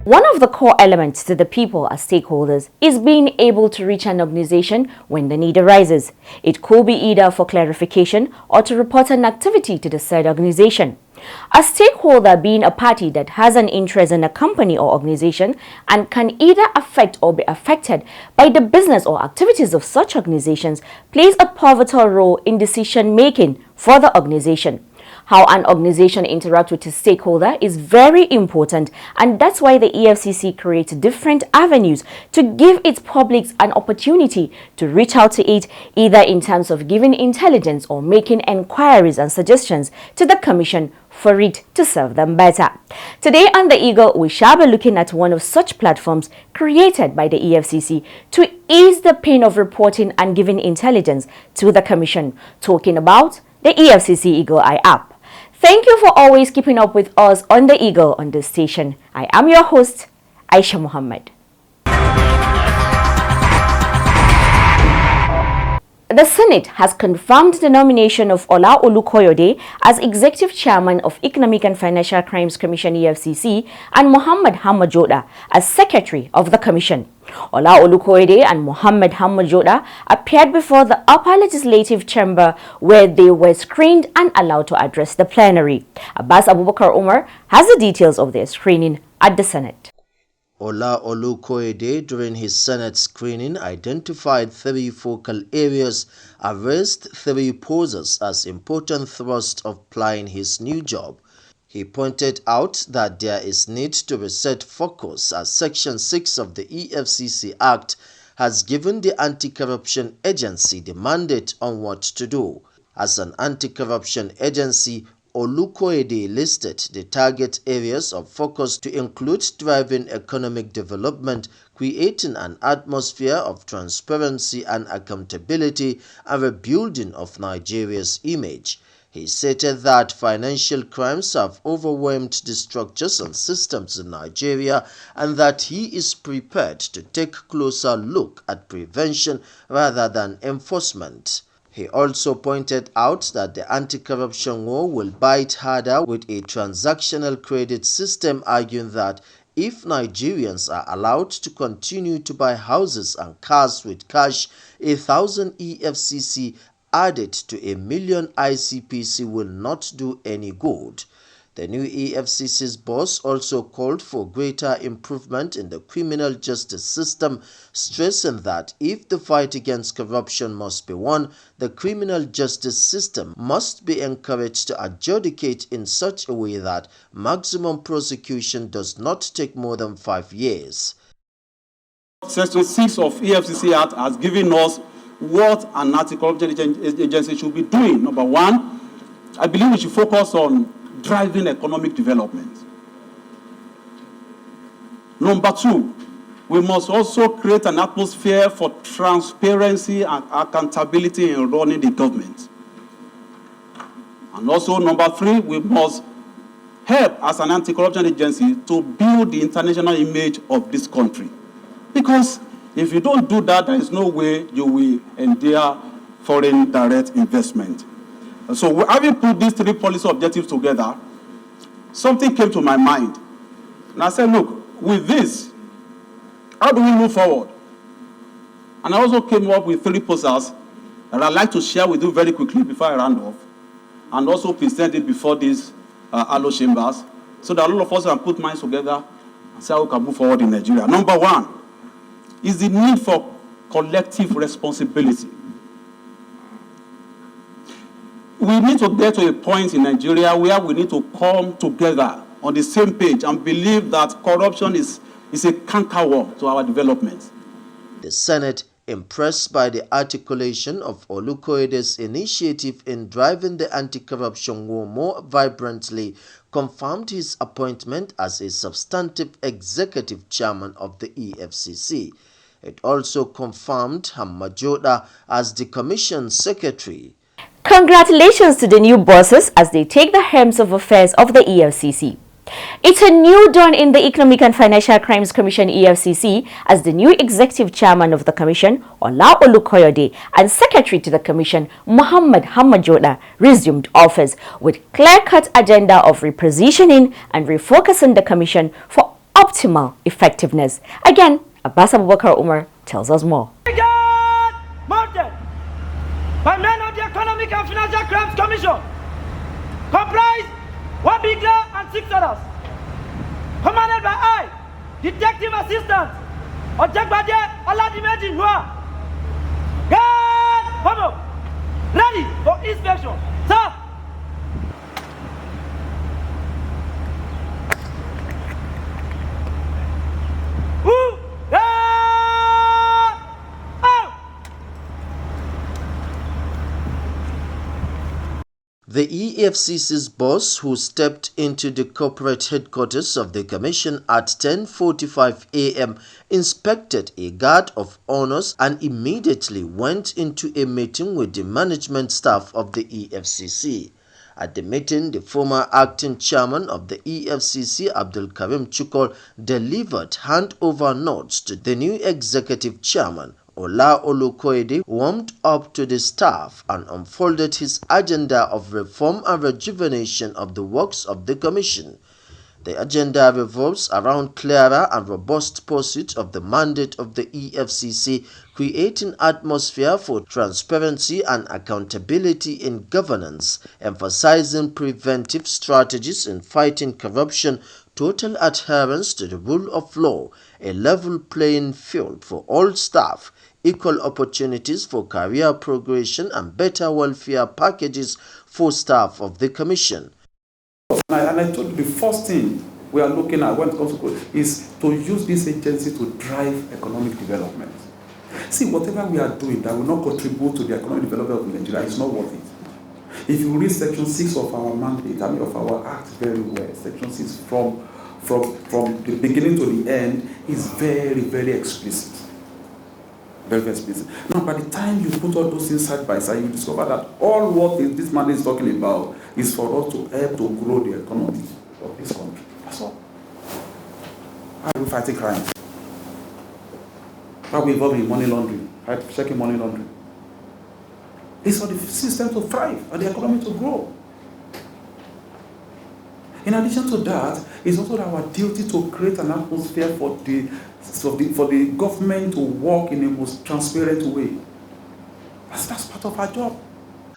One of the core elements to the people as stakeholders is being able to reach an organization when the need arises. It could be either for clarification or to report an activity to the said organization. A stakeholder being a party that has an interest in a company or organization and can either affect or be affected by the business or activities of such organizations plays a pivotal role in decision making for the organization. How an organization interacts with its stakeholder is very important, and that's why the EFCC creates different avenues to give its public an opportunity to reach out to it, either in terms of giving intelligence or making enquiries and suggestions to the Commission for it to serve them better. Today on The Eagle, we shall be looking at one of such platforms created by the EFCC to ease the pain of reporting and giving intelligence to the Commission, talking about the EFCC Eagle Eye app. Thank you for always keeping up with us on The Eagle on this station. I am your host, Aisha Muhammad. The Senate has confirmed the nomination of Ola Olukoyede as Executive Chairman of Economic and Financial Crimes Commission (EFCC) and Mohammed Hamajoda as Secretary of the Commission. Ola Olukoyede and Mohammed Hamajoda appeared before the upper legislative chamber where they were screened and allowed to address the plenary. Abbas Abubakar Umar has the details of their screening at the Senate. Ola Olukoyede, during his Senate screening, identified 3 focal areas, raised 3 poses as important thrust of plying his new job. He pointed out that there is need to reset focus as Section 6 of the EFCC Act has given the Anti-Corruption Agency the mandate on what to do. As an anti-corruption agency, Olukoyede listed the target areas of focus to include driving economic development, creating an atmosphere of transparency and accountability, and rebuilding of Nigeria's image. He stated that financial crimes have overwhelmed the structures and systems in Nigeria and that he is prepared to take a closer look at prevention rather than enforcement. He also pointed out that the anti-corruption war will bite harder with a transactional credit system, arguing that if Nigerians are allowed to continue to buy houses and cars with cash, 1,000 EFCC added to 1 million ICPC will not do any good. The new EFCC's boss also called for greater improvement in the criminal justice system, stressing that if the fight against corruption must be won, the criminal justice system must be encouraged to adjudicate in such a way that maximum prosecution does not take more than 5 years. Section 6 of EFCC Act has given us what an anti-corruption agency should be doing. Number 1, I believe we should focus on driving economic development. Number 2, we must also create an atmosphere for transparency and accountability in running the government. And also, number 3, we must help as an anti-corruption agency to build the international image of this country. Because if you don't do that, there is no way you will endure foreign direct investment. So having put these 3 policy objectives together, something came to my mind. And I said, look, with this, how do we move forward? And I also came up with 3 posters that I'd like to share with you very quickly before I round off, and also present it before these allo chambers, so that all of us can put minds together and see how we can move forward in Nigeria. Number 1 is the need for collective responsibility. We need to get to a point in Nigeria where we need to come together on the same page and believe that corruption is a cankerworm to our development. The Senate, impressed by the articulation of Olukoyede's initiative in driving the anti-corruption war more vibrantly, confirmed his appointment as a substantive executive chairman of the EFCC. It also confirmed Hamajoda as the Commission Secretary. Congratulations to the new bosses as they take the helms of affairs of the EFCC. It's a new dawn in the Economic and Financial Crimes Commission EFCC as the new executive chairman of the commission, Ola Olukoyede, and secretary to the commission, Muhammad Hamajoda, resumed office with clear-cut agenda of repositioning and refocusing the commission for optimal effectiveness. Again, Abbas Abubakar Umar tells us more. Mounted by men of the Economic and Financial Crimes Commission, comprise one bigger and 6 others, commanded by I, Detective Assistant Ojegbade Oladimeji Nwa. Guard, come up, ready for inspection, sir. The EFCC's boss, who stepped into the corporate headquarters of the commission at 10:45 a.m., inspected a guard of honors and immediately went into a meeting with the management staff of the EFCC. At the meeting, the former acting chairman of the EFCC, Abdul Karim Chukol, delivered handover notes to the new executive chairman. Ola Olukoyede warmed up to the staff and unfolded his agenda of reform and rejuvenation of the works of the commission. The agenda revolves around clearer and robust pursuit of the mandate of the EFCC, creating atmosphere for transparency and accountability in governance, emphasizing preventive strategies in fighting corruption, total adherence to the rule of law, a level playing field for all staff, equal opportunities for career progression, and better welfare packages for staff of the commission. And I told you the first thing we are looking at when it comes to is to use this agency to drive economic development. See, whatever we are doing that will not contribute to the economic development of Nigeria is not worth it. If you read Section 6 of our mandate, of our Act very well, Section 6 from the beginning to the end is very, very explicit. Very, very explicit. Now, by the time you put all those things side by side, you discover that all what this mandate is talking about is for us to help to grow the economy of this country. That's all. How are we fighting crime? How are we involved in money laundering? Checking money laundering? It's for the system to thrive and the economy to grow. In addition to that, it's also our duty to create an atmosphere for the government to work in a most transparent way. That's part of our job.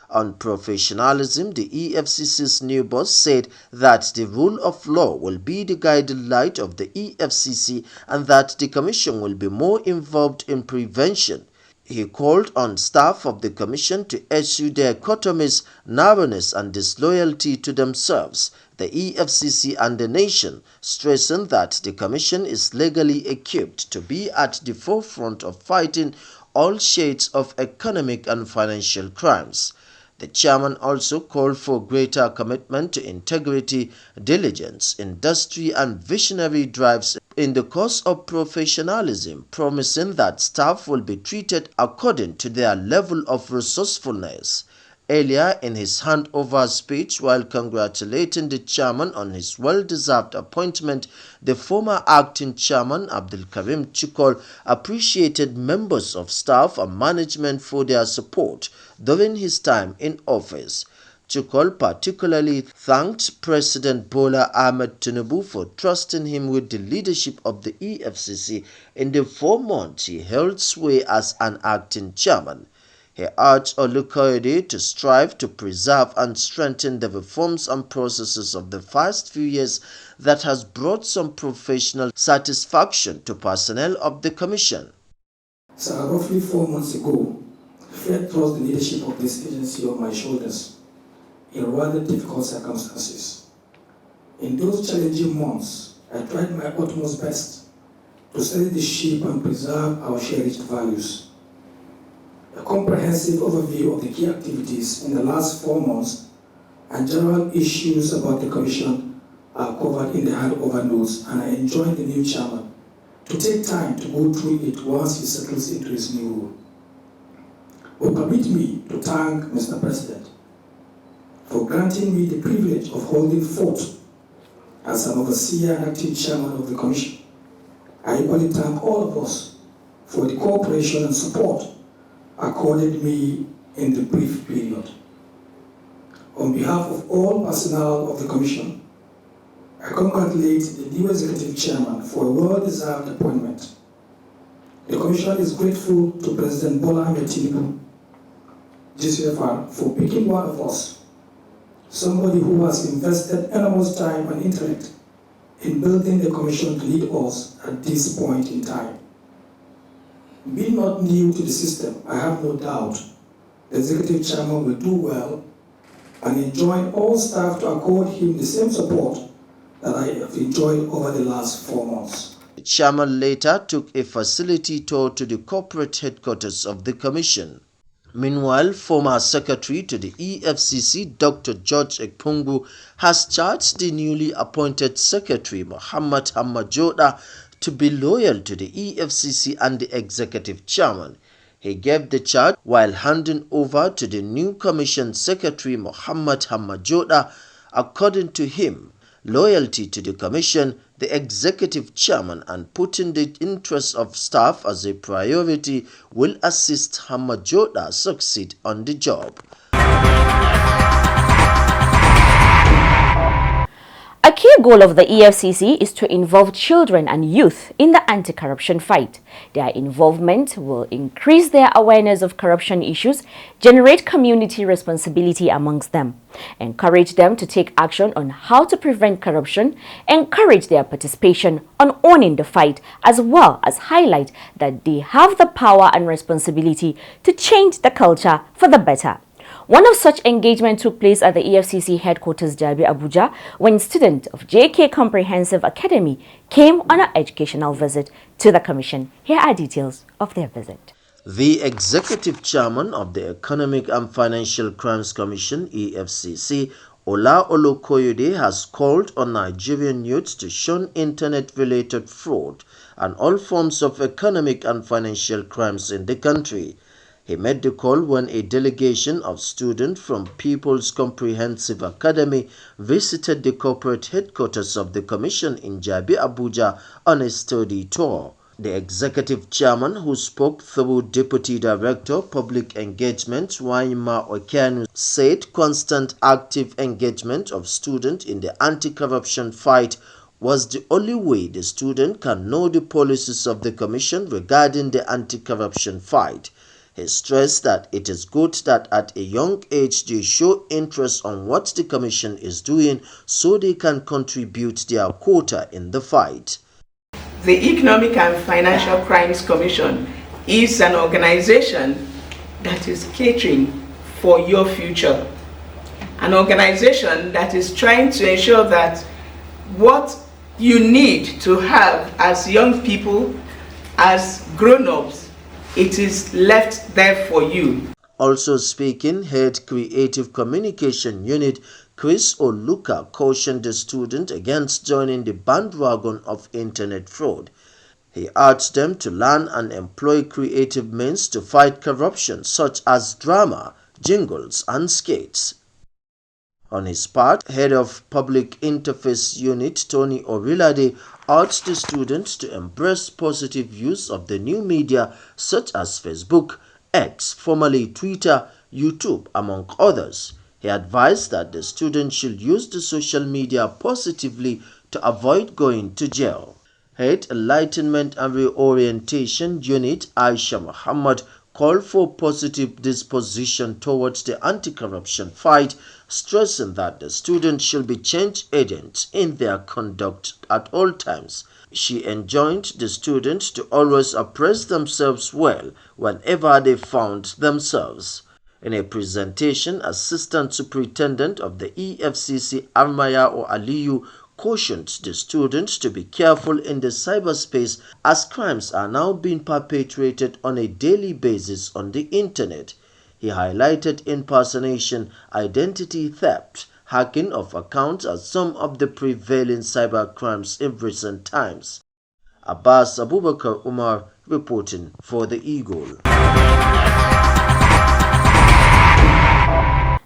On professionalism, the EFCC's new boss said that the rule of law will be the guiding light of the EFCC and that the commission will be more involved in prevention. He called on staff of the commission to eschew dichotomies, narrowness and disloyalty to themselves, the EFCC and the nation, stressing that the commission is legally equipped to be at the forefront of fighting all shades of economic and financial crimes. The chairman also called for greater commitment to integrity, diligence, industry and visionary drives in the cause of professionalism, promising that staff will be treated according to their level of resourcefulness. Earlier in his handover speech, while congratulating the chairman on his well-deserved appointment, the former acting chairman, Abdul Karim Chukol, appreciated members of staff and management for their support during his time in office. Chukol particularly thanked President Bola Ahmed Tinubu for trusting him with the leadership of the EFCC in the 4 months he held sway as an acting chairman. He urged Olukoyede to strive to preserve and strengthen the reforms and processes of the past few years that has brought some professional satisfaction to personnel of the commission. So roughly 4 months ago, Fred thrust the leadership of this agency on my shoulders in rather difficult circumstances. In those challenging months, I tried my utmost best to steady the ship and preserve our cherished values. A comprehensive overview of the key activities in the last 4 months and general issues about the Commission are covered in the handover notes, and I enjoined the new chairman to take time to go through it once he settles into his new role. But permit me to thank Mr. President for granting me the privilege of holding forth as an overseer and active chairman of the Commission. I equally thank all of us for the cooperation and support accorded me in the brief period. On behalf of all personnel of the Commission, I congratulate the new Executive Chairman for a well-deserved appointment. The Commission is grateful to President Bola Ahmed Tinubu, GCFR, for picking one of us, somebody who has invested enormous time and intellect in building the Commission to lead us at this point in time. Being not new to the system, I have no doubt the Executive Chairman will do well and enjoin all staff to accord him the same support that I have enjoyed over the last 4 months. The chairman later took a facility tour to the corporate headquarters of the Commission. Meanwhile, former Secretary to the EFCC, Dr. George Ekpungu, has charged the newly appointed Secretary, Muhammad Hammajoda, to be loyal to the EFCC and the Executive Chairman. He gave the charge while handing over to the new Commission Secretary, Muhammad Hammajoda. According to him, loyalty to the Commission, the Executive Chairman, and putting the interests of staff as a priority will assist Hammajoda succeed on the job. A key goal of the EFCC is to involve children and youth in the anti-corruption fight. Their involvement will increase their awareness of corruption issues, generate community responsibility amongst them, encourage them to take action on how to prevent corruption, encourage their participation on owning the fight, as well as highlight that they have the power and responsibility to change the culture for the better. One of such engagement took place at the EFCC headquarters, Jabi, Abuja, when students of JK Comprehensive Academy came on an educational visit to the Commission. Here are details of their visit. The Executive Chairman of the Economic and Financial Crimes Commission, EFCC, Ola Olukoyede, has called on Nigerian youths to shun internet-related fraud and all forms of economic and financial crimes in the country. He made the call when a delegation of students from People's Comprehensive Academy visited the corporate headquarters of the Commission in Jabi, Abuja on a study tour. The Executive Chairman, who spoke through Deputy Director Public Engagement Waima Okeanu, said constant active engagement of students in the anti-corruption fight was the only way the student can know the policies of the Commission regarding the anti-corruption fight. He stressed that it is good that at a young age they show interest on what the Commission is doing so they can contribute their quota in the fight. The Economic and Financial Crimes Commission is an organization that is catering for your future. An organization that is trying to ensure that what you need to have as young people, as grown-ups, it is left there for you. Also speaking, Head Creative Communication Unit Chris Oluka cautioned the student against joining the bandwagon of internet fraud. He urged them to learn and employ creative means to fight corruption such as drama, jingles and skits. On his part, Head of Public Interface Unit Tony Orilade urged the students to embrace positive use of the new media such as Facebook, X, formerly Twitter, YouTube, among others. He advised that the students should use the social media positively to avoid going to jail. Head Enlightenment and Reorientation Unit Aisha Muhammad called for positive disposition towards the anti-corruption fight, stressing that the students should be change agents in their conduct at all times. She enjoined the students to always appraise themselves well whenever they found themselves. In a presentation, Assistant Superintendent of the EFCC, Armaya Aliyu, cautioned the students to be careful in the cyberspace as crimes are now being perpetrated on a daily basis on the internet. He highlighted impersonation, identity theft, hacking of accounts as some of the prevailing cyber crimes in recent times. Abbas Abubakar Umar reporting for the Eagle.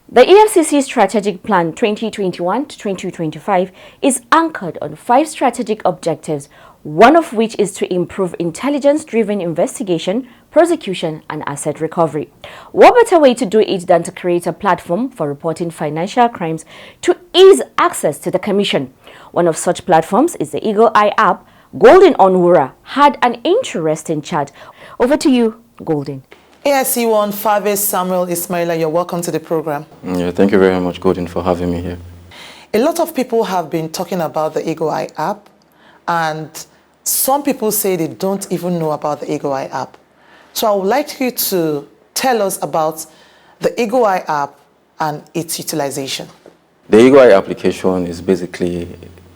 The EFCC Strategic Plan 2021 to 2025 is anchored on 5 strategic objectives, one of which is to improve intelligence-driven investigation, prosecution, and asset recovery. What better way to do it than to create a platform for reporting financial crimes to ease access to the Commission? One of such platforms is the Eagle Eye app. Golden Onwura had an interesting chat. Over to you, Golden. AIC1 Faves Samuel Ismaila, you're welcome to the program. Yeah, thank you very much, Golden, for having me here. A lot of people have been talking about the Eagle Eye app, and some people say they don't even know about the Eagle Eye app. So I would like you to tell us about the Eagle Eye app and its utilization. The Eagle Eye application is basically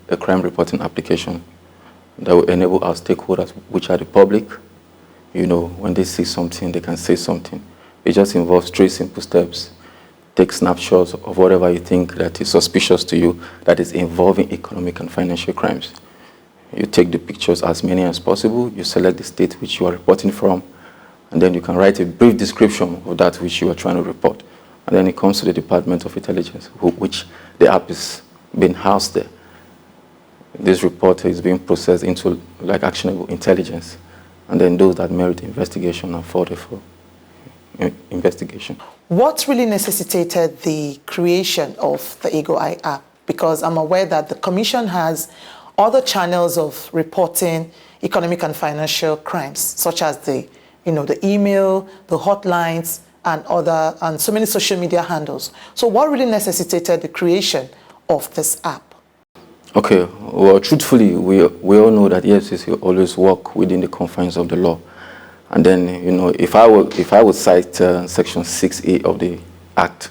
a crime reporting application that will enable our stakeholders, which are the public. You know, when they see something, they can say something. It just involves 3 simple steps. Take snapshots of whatever you think that is suspicious to you, that is involving economic and financial crimes. You take the pictures, as many as possible. You select the state which you are reporting from, and then you can write a brief description of that which you are trying to report. And then it comes to the Department of Intelligence, which the app is being housed there. This report is being processed into like actionable intelligence. And then those that merit investigation are forwarded for investigation. What really necessitated the creation of the Eagle Eye app? Because I'm aware that the Commission has other channels of reporting economic and financial crimes, such as the email, the hotlines, and so many social media handles. So what really necessitated the creation of this app? Okay, well, truthfully, we all know that EFCC always work within the confines of the law. And then, if I would cite Section 6A of the Act,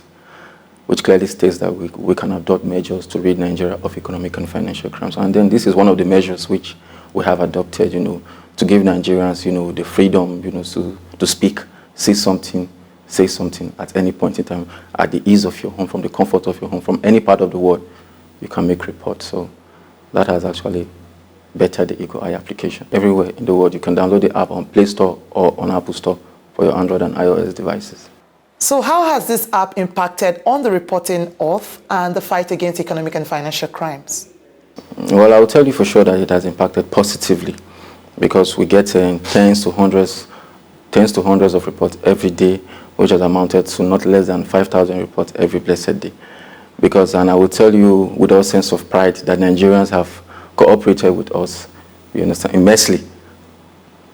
which clearly states that we can adopt measures to rid Nigeria of economic and financial crimes. And then this is one of the measures which we have adopted, to give Nigerians, the freedom, to speak, say something at any point in time, at the ease of your home, from the comfort of your home, from any part of the world. You can make reports. So that has actually bettered the Eagle Eye application. Everywhere in the world, you can download the app on Play Store or on Apple Store for your Android and iOS devices. So how has this app impacted on the reporting of and the fight against economic and financial crimes? Well, I will tell you for sure that it has impacted positively, because we get tens to hundreds of reports every day, which has amounted to not less than 5,000 reports every blessed day. And I will tell you with all sense of pride that Nigerians have cooperated with us, you understand, immensely.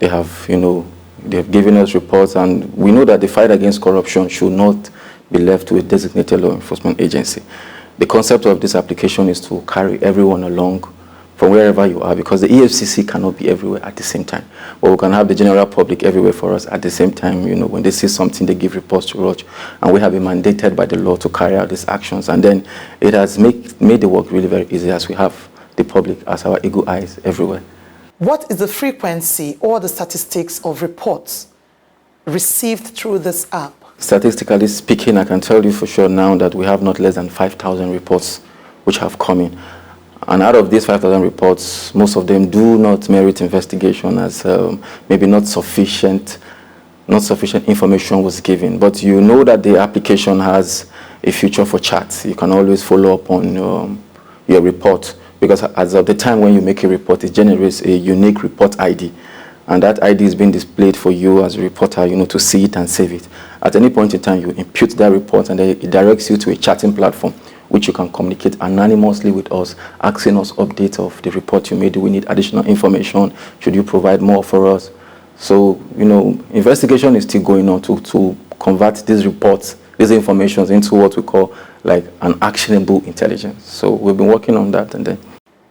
They have, they have given us reports, and we know that the fight against corruption should not be left to a designated law enforcement agency. The concept of this application is to carry everyone along from wherever you are, because the EFCC cannot be everywhere at the same time. But we can have the general public everywhere for us at the same time. When they see something, they give reports to us, and we have been mandated by the law to carry out these actions. And then it has made the work really very easy, as we have the public as our eagle eyes everywhere. What is the frequency or the statistics of reports received through this app? Statistically speaking, I can tell you for sure now that we have not less than 5,000 reports which have come in. And out of these 5,000 reports, most of them do not merit investigation, as maybe not sufficient information was given. But you know that the application has a feature for chat. You can always follow up on your report, because as of the time when you make a report, it generates a unique report ID. And that ID is being displayed for you as a reporter, to see it and save it. At any point in time, you impute that report, and then it directs you to a chatting platform, which you can communicate anonymously with us, asking us updates of the report you made. Do we need additional information? Should you provide more for us? So, investigation is still going on to convert these reports, these information into what we call like an actionable intelligence. So we've been working on that. And then,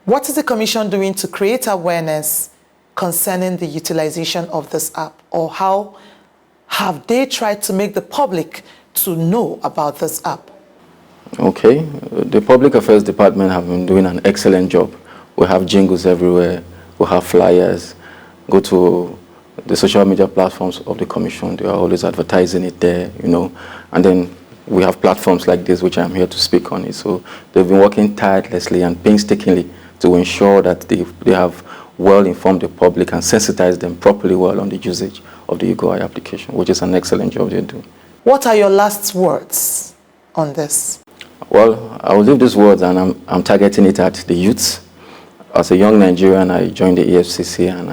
what is the Commission doing to create awareness concerning the utilization of this app? Or how have they tried to make the public to know about this app? Okay, the Public Affairs Department have been doing an excellent job. We have jingles everywhere, we have flyers. Go to the social media platforms of the Commission, they are always advertising it there, And then we have platforms like this, which I'm here to speak on it. So they've been working tirelessly and painstakingly to ensure that they have well inform the public and sensitize them properly well on the usage of the EGOI application, which is an excellent job they're doing. What are your last words on this? Well, I will leave these words, and I'm targeting it at the youths. As a young Nigerian, I joined the EFCC, and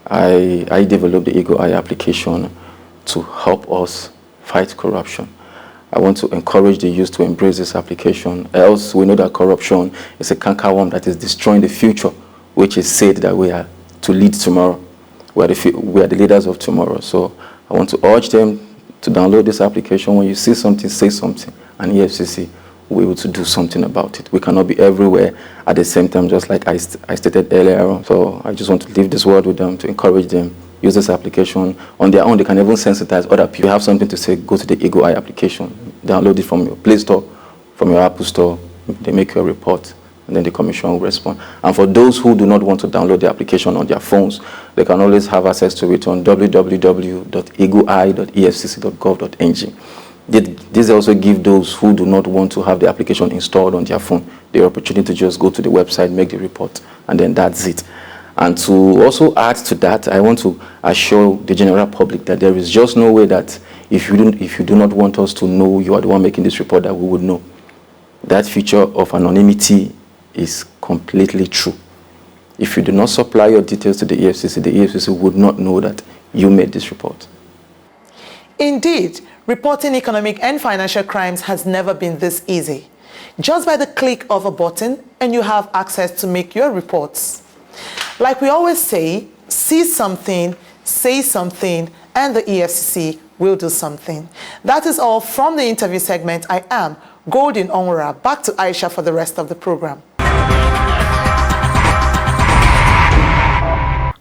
I developed the EGOI application to help us fight corruption. I want to encourage the youth to embrace this application. Else, we know that corruption is a cankerworm that is destroying the future, which is said that we are to lead tomorrow. We are the leaders of tomorrow. So I want to urge them to download this application. When you see something, say something, and EFCC will be able to do something about it. We cannot be everywhere at the same time, just like I stated earlier on. So I just want to leave this word with them to encourage them. Use this application on their own. They can even sensitize other people. If you have something to say, go to the EGOI application. Download it from your Play Store, from your Apple Store. They make your report, and then the commission will respond. And for those who do not want to download the application on their phones, they can always have access to it on www.egoi.efcc.gov.ng. This also gives those who do not want to have the application installed on their phone the opportunity to just go to the website, make the report, and then that's it. And to also add to that, I want to assure the general public that there is just no way that if you do not want us to know you are the one making this report, that we would know. That feature of anonymity is completely true. If you do not supply your details to the EFCC would not know that you made this report. Indeed, reporting economic and financial crimes has never been this easy. Just by the click of a button, and you have access to make your reports. Like we always say, see something, say something, and the EFCC will do something. That is all from the interview segment. I am Golden Onwura. Back to Aisha for the rest of the program.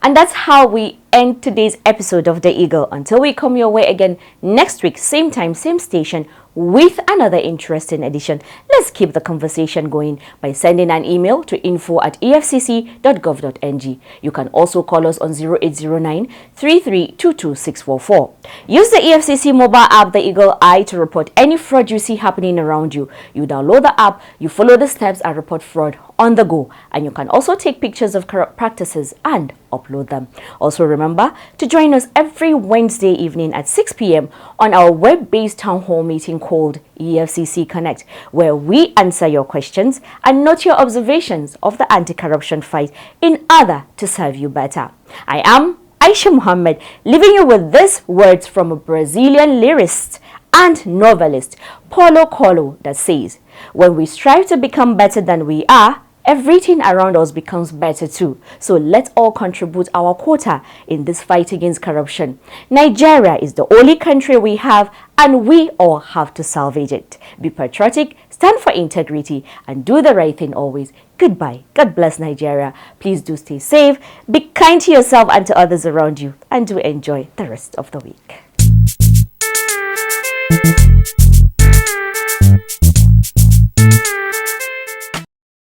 And that's how we end today's episode of The Eagle. Until we come your way again next week, same time, same station, with another interesting edition. Let's keep the conversation going by sending an email to info@efcc.gov.ng. You can also call us on 0809 3322 644. Use the EFCC mobile app, The Eagle Eye, to report any fraud you see happening around you. You download the app, you follow the steps and report fraud on the go. And you can also take pictures of corrupt practices and upload them. Also remember to join us every Wednesday evening at 6 p.m. on our web-based town hall meeting called EFCC Connect, where we answer your questions and note your observations of the anti-corruption fight in order to serve you better. I am Aisha Muhammad, leaving you with these words from a Brazilian lyricist and novelist, Paulo Coelho, that says, "When we strive to become better than we are, everything around us becomes better too. So let's all contribute our quota in this fight against corruption. Nigeria is the only country we have, and we all have to salvage it. Be patriotic, stand for integrity, and do the right thing always. Goodbye. God bless Nigeria. Please do stay safe, be kind to yourself and to others around you, and do enjoy the rest of the week."